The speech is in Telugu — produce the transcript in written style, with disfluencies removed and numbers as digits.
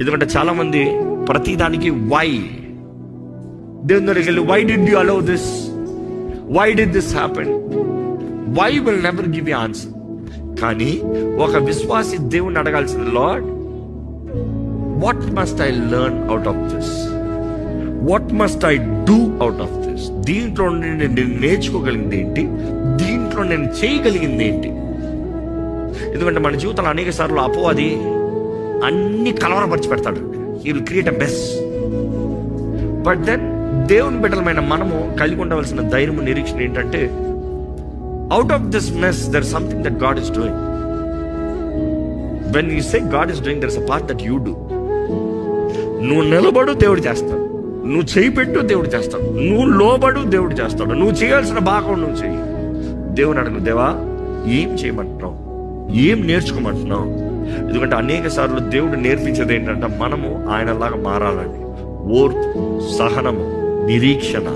ఎందుకంటే చాలా మంది ప్రతిదానికి వై, దేవుని దగ్గరికి వెళ్ళి why did you allow this, why did this happen, why will never give you answer. కానీ ఒక విశ్వాసి దేవుని అడగాల్సింది, Lord what must I learn out of this, what must I do out of this. దీంట్లో నేను నేర్చుకోగలిగింది ఏంటి, దీంట్లో నేను చేయగలిగింది ఏంటి. ఎందుకంటే మన జీవితంలో అనేక సార్లు అపవాది అన్ని కలవరపరిచి పెడతాడు. He will create a mess. But then దేవుని బిడ్డలమైన మనము కలిగి ఉండవలసిన ధైర్యం, నిరీక్షణ ఏంటంటే, out of this mess there is something that God is doing. When you say God is doing, there is a part that you do. నువ్వు నిలబడు, దేవుడు చేస్తాడు. నువ్వు చేయి పెట్టు, దేవుడు చేస్తాడు. నువ్వు లోబడు, దేవుడు చేస్తాడు. నువ్వు చేయాల్సిన భాగం నువ్వు చెయ్యి. దేవుని అడుగు, దేవా ఏం చేయమంటున్నావు, ఏం నేర్చుకోమంటున్నావు. ఎందుకంటే అనేక సార్లు దేవుడు నేర్పించేది ఏంటంటే, మనము ఆయనలాగా మారాలని. ఓర్పు, సహనము, నిరీక్షణ,